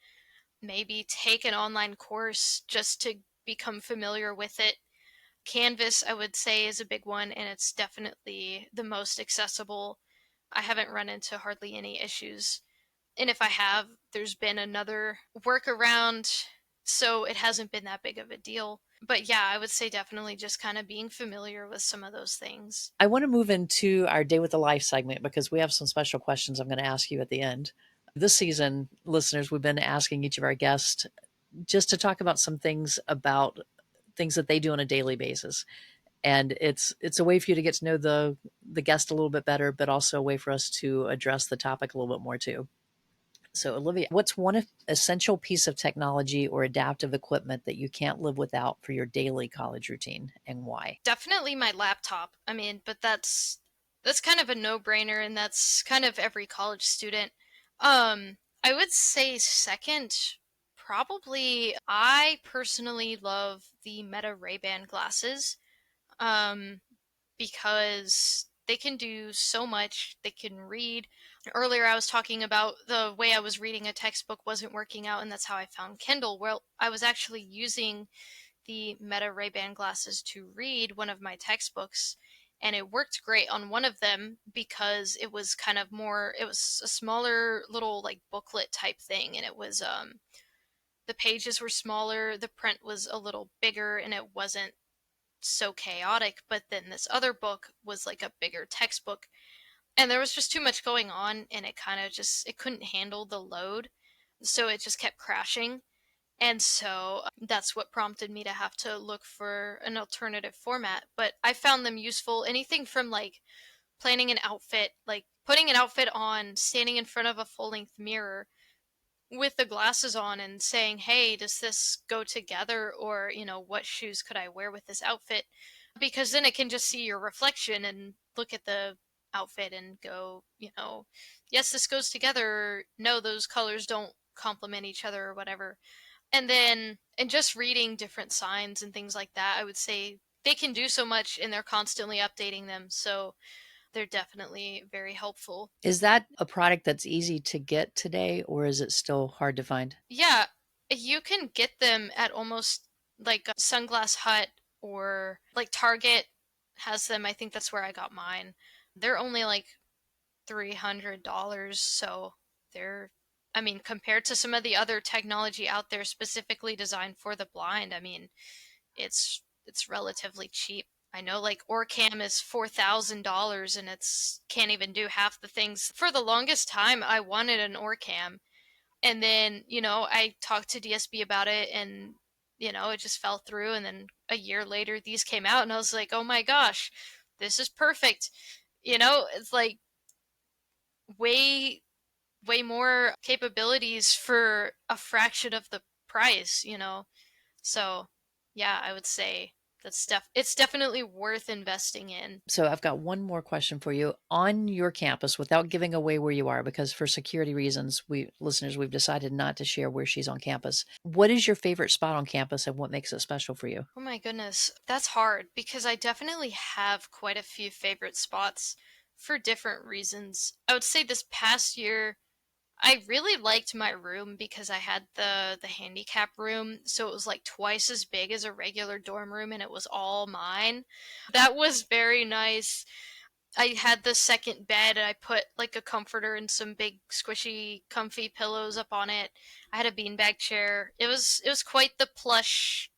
maybe take an online course just to become familiar with it. Canvas, I would say, is a big one, and it's definitely the most accessible. I haven't run into hardly any issues. And if I have, there's been another workaround, so it hasn't been that big of a deal. But yeah, I would say definitely just kind of being familiar with some of those things. I want to move into our Day with the Life segment because we have some special questions I'm going to ask you at the end. This season, listeners, we've been asking each of our guests just to talk about some things about things that they do on a daily basis. And it's a way for you to get to know the guest a little bit better, but also a way for us to address the topic a little bit more too. So, Olivia, what's one essential piece of technology or adaptive equipment that you can't live without for your daily college routine, and why? Definitely my laptop. I mean, but that's kind of a no-brainer, and that's kind of every college student. I would say second, probably I personally love the Meta Ray-Ban glasses. Um, because they can do so much. They can read. Earlier, I was talking about the way I was reading a textbook wasn't working out, and that's how I found Kindle. Well, I was actually using the Meta Ray-Ban glasses to read one of my textbooks, and it worked great on one of them because it was kind of more, it was a smaller little like booklet type thing, and it was the pages were smaller, the print was a little bigger, and it wasn't so chaotic. But then this other book was like a bigger textbook, and there was just too much going on, and it kind of just, it couldn't handle the load, so it just kept crashing. And so that's what prompted me to have to look for an alternative format. But I found them useful. Anything from like planning an outfit, like putting an outfit on, standing in front of a full length mirror with the glasses on and saying, hey, does this go together? Or, what shoes could I wear with this outfit? Because then it can just see your reflection and look at the outfit and go, yes, this goes together. Or, no, those colors don't complement each other or whatever. And just reading different signs and things like that, I would say they can do so much, and they're constantly updating them. So they're definitely very helpful. Is that a product that's easy to get today, or is it still hard to find? Yeah, you can get them at almost like a Sunglass Hut, or like Target has them. I think that's where I got mine. They're only like $300, so they're, I mean, compared to some of the other technology out there specifically designed for the blind, I mean, it's relatively cheap. I know like Orcam is $4,000, and it's can't even do half the things. For the longest time I wanted an Orcam, and then, I talked to DSB about it, and it just fell through, and then a year later these came out, and I was like, "Oh my gosh, this is perfect." It's like way way more capabilities for a fraction of the price. So, yeah, I would say it's definitely worth investing in. So I've got one more question for you. On your campus, without giving away where you are, because for security reasons, we've decided not to share where she's on campus. What is your favorite spot on campus and what makes it special for you? Oh my goodness, that's hard because I definitely have quite a few favorite spots for different reasons. I would say this past year I really liked my room because I had the handicap room, so it was like twice as big as a regular dorm room, and it was all mine. That was very nice. I had the second bed, and I put like a comforter and some big squishy comfy pillows up on it. I had a beanbag chair. It was quite the plush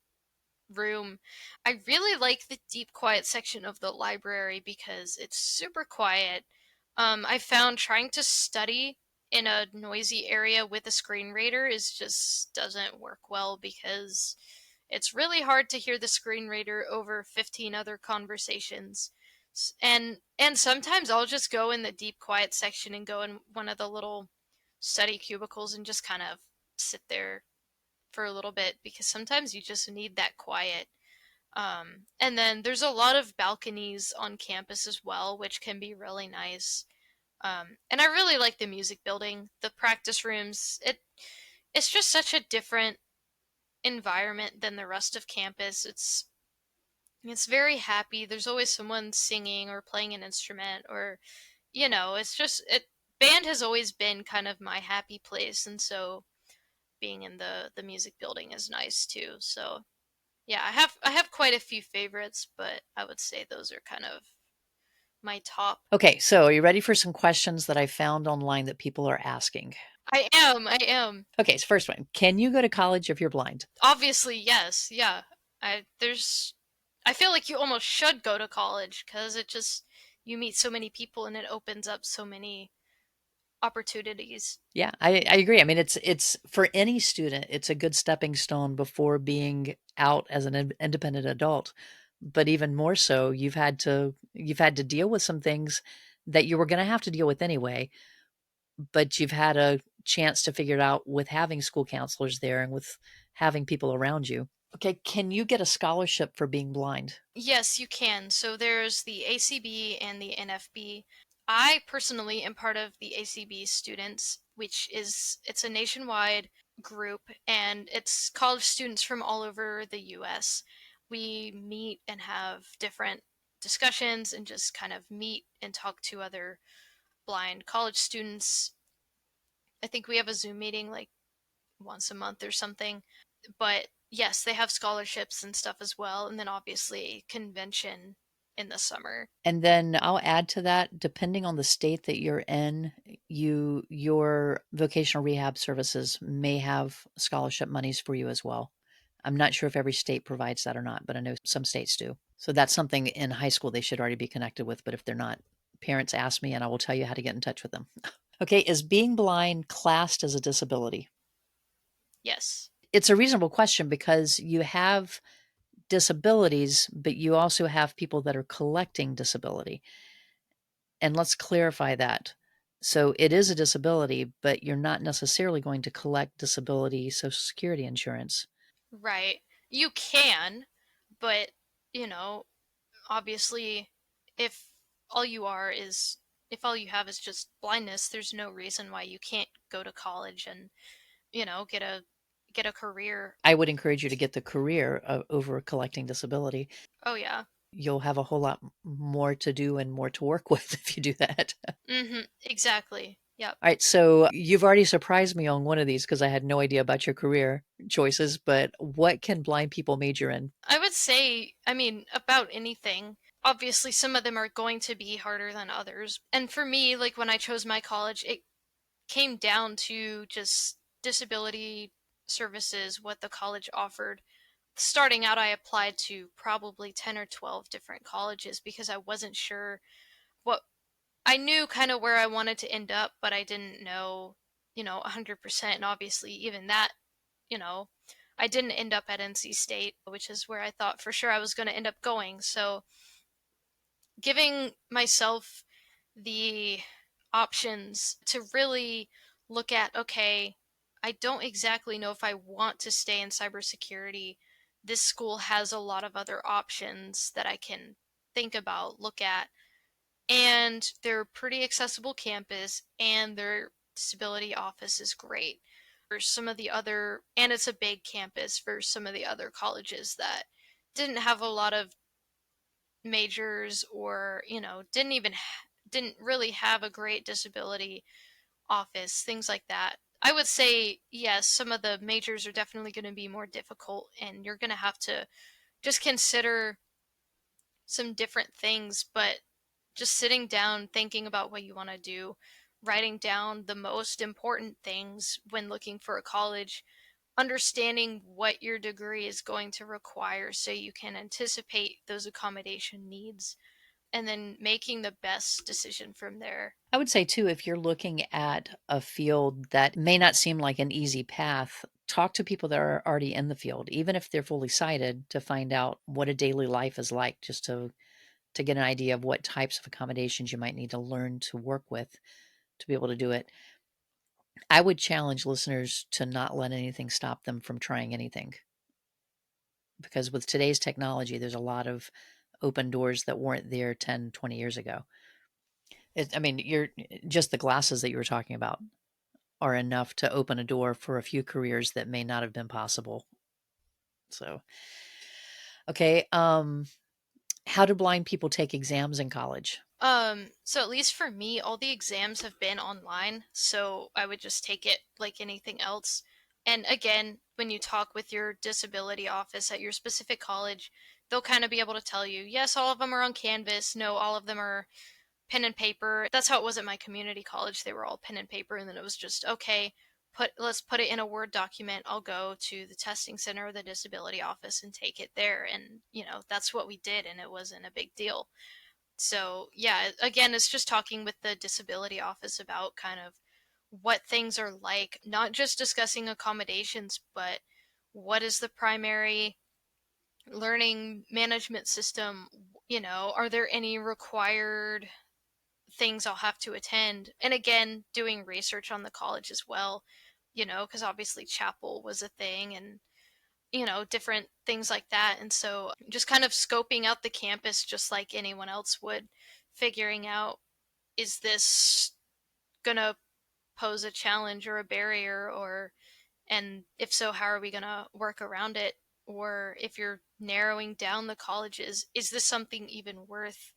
room. I really like the deep quiet section of the library because it's super quiet. I found trying to study in a noisy area with a screen reader is just doesn't work well because it's really hard to hear the screen reader over 15 other conversations. And sometimes I'll just go in the deep quiet section and go in one of the little study cubicles and just kind of sit there for a little bit because sometimes you just need that quiet. And then there's a lot of balconies on campus as well, which can be really nice. And I really like the music building, the practice rooms. It's just such a different environment than the rest of campus. It's very happy. There's always someone singing or playing an instrument, or it's just it. Band has always been kind of my happy place, and so being in the music building is nice too. So Yeah, I have quite a few favorites, but I would say those are kind of my top. Okay, so are you ready for some questions that I found online that people are asking? I am. Okay, so first one, can you go to college if you're blind? Obviously, yes. Yeah. I feel like you almost should go to college cuz it just you meet so many people and it opens up so many opportunities. Yeah, I agree. I mean, it's for any student, it's a good stepping stone before being out as an independent adult. But even more so, you've had to deal with some things that you were going to have to deal with anyway, but you've had a chance to figure it out with having school counselors there and with having people around you. Okay, can you get a scholarship for being blind? Yes, you can. So there's the ACB and the NFB. I personally am part of the ACB students, which is it's a nationwide group and it's college students from all over the US. We meet and have different discussions and just kind of meet and talk to other blind college students. I think we have a Zoom meeting like once a month or something. But yes, they have scholarships and stuff as well. And then obviously convention in the summer. And then I'll add to that, depending on the state that you're in, your vocational rehab services may have scholarship monies for you as well. I'm not sure if every state provides that or not, but I know some states do. So that's something in high school they should already be connected with, but if they're not, parents ask me and I will tell you how to get in touch with them. Okay, is being blind classed as a disability? Yes. It's a reasonable question because you have disabilities, but you also have people that are collecting disability. And let's clarify that. So it is a disability, but you're not necessarily going to collect disability Social Security insurance. Right. You can, but you know, obviously if all you are is if all you have is just blindness, there's no reason why you can't go to college and, get a career. I would encourage you to get the career over collecting disability. Oh yeah. You'll have a whole lot more to do and more to work with if you do that. Mhm. Exactly. Yep. All right, so you've already surprised me on one of these because I had no idea about your career choices, but what can blind people major in? I would say, I mean, about anything. Obviously, some of them are going to be harder than others. And for me, like when I chose my college, it came down to just disability services, what the college offered. Starting out, I applied to probably 10 or 12 different colleges because I wasn't sure what I knew kind of where I wanted to end up, but I didn't know, 100%. And obviously, even that, you know, I didn't end up at NC State, which is where I thought for sure I was going to end up going. So, giving myself the options to really look at, okay, I don't exactly know if I want to stay in cybersecurity. This school has a lot of other options that I can think about, look at, and they're pretty accessible campus and their disability office is great. For some of the other, and it's a big campus for some of the other colleges that didn't have a lot of majors or, didn't really have a great disability office, things like that. I would say yes, some of the majors are definitely going to be more difficult and you're going to have to just consider some different things, but just sitting down, thinking about what you want to do, writing down the most important things when looking for a college, understanding what your degree is going to require so you can anticipate those accommodation needs, and then making the best decision from there. I would say too, if you're looking at a field that may not seem like an easy path, talk to people that are already in the field, even if they're fully sighted, to find out what a daily life is like, just to get an idea of what types of accommodations you might need to learn to work with to be able to do it. I would challenge listeners to not let anything stop them from trying anything. Because with today's technology, there's a lot of open doors that weren't there 10, 20 years ago. I mean, you're just the glasses that you were talking about are enough to open a door for a few careers that may not have been possible. So, okay. How do blind people take exams in college? So at least for me, all the exams have been online, so I would just take it like anything else. And again, when you talk with your disability office at your specific college, they'll kind of be able to tell you, yes, all of them are on Canvas. No, all of them are pen and paper. That's how it was at my community college. They were all pen and paper, and then it was just, okay, let's put it in a Word document. I'll go to the testing center or the disability office and take it there. And, that's what we did, and it wasn't a big deal. So, yeah, again, it's just talking with the disability office about kind of what things are like, not just discussing accommodations, but what is the primary learning management system? Are there any required things I'll have to attend? And again, doing research on the college as well, because obviously chapel was a thing, and different things like that. And so just kind of scoping out the campus just like anyone else would, figuring out, is this gonna pose a challenge or a barrier, and if so, how are we gonna work around it? Or if you're narrowing down the colleges, is this something even worth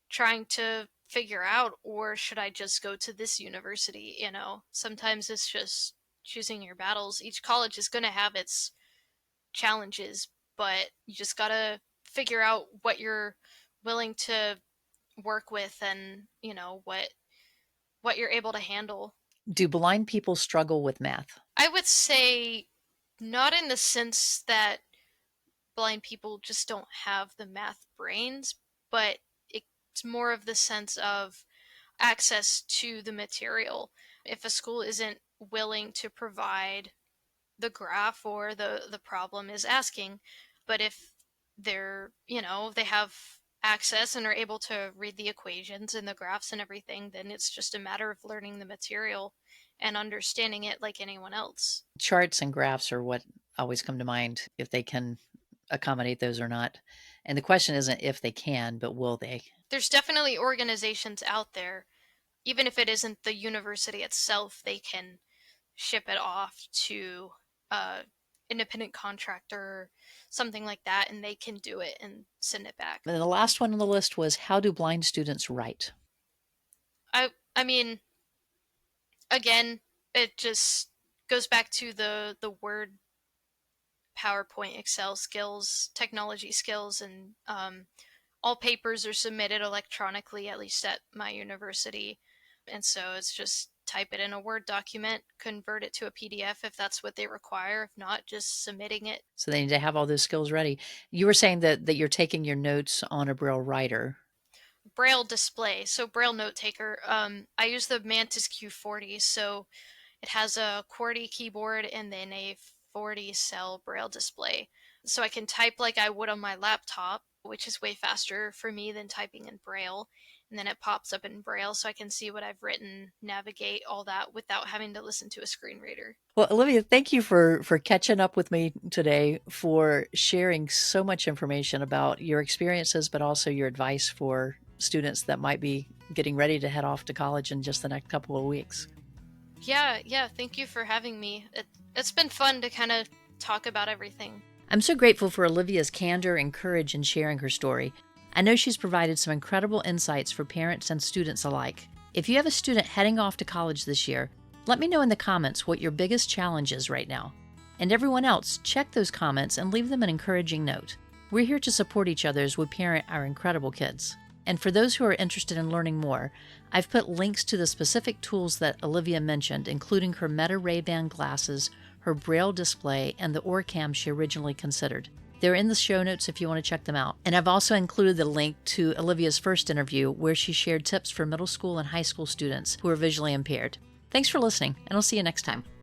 trying to figure out, or should I just go to this university? Sometimes it's just choosing your battles. Each college is going to have its challenges, but you just got to figure out what you're willing to work with, and what you're able to handle. Do blind people struggle with math? I would say not in the sense that blind people just don't have the math brains, but it's more of the sense of access to the material. If a school isn't willing to provide the graph or the problem is asking, but if they have access and are able to read the equations and the graphs and everything, then it's just a matter of learning the material and understanding it like anyone else. Charts and graphs are what always come to mind, if they can accommodate those or not. And the question isn't if they can, but will they? There's definitely organizations out there, even if it isn't the university itself, they can ship it off to a independent contractor, something like that, and they can do it and send it back. And the last one on the list was, how do blind students write? I mean, again, it just goes back to the Word, PowerPoint, Excel skills, technology skills, and all papers are submitted electronically, at least at my university. And so it's just type it in a Word document, convert it to a PDF if that's what they require. If not, just submitting it. So they need to have all those skills ready. You were saying that you're taking your notes on a Braille writer. Braille display, so Braille note taker. I use the Mantis Q40, so it has a QWERTY keyboard and then a 40 cell Braille display. So I can type like I would on my laptop, which is way faster for me than typing in Braille. And then it pops up in Braille so I can see what I've written, navigate all that without having to listen to a screen reader. Well, Olivia, thank you for catching up with me today, for sharing so much information about your experiences, but also your advice for students that might be getting ready to head off to college in just the next couple of weeks. Yeah, thank you for having me. It's been fun to kind of talk about everything. I'm so grateful for Olivia's candor and courage in sharing her story. I know she's provided some incredible insights for parents and students alike. If you have a student heading off to college this year, let me know in the comments what your biggest challenge is right now. And everyone else, check those comments and leave them an encouraging note. We're here to support each other as we parent our incredible kids. And for those who are interested in learning more, I've put links to the specific tools that Olivia mentioned, including her Meta Ray-Ban glasses, her Braille display, and the OrCam she originally considered. They're in the show notes if you want to check them out. And I've also included the link to Olivia's first interview, where she shared tips for middle school and high school students who are visually impaired. Thanks for listening, and I'll see you next time.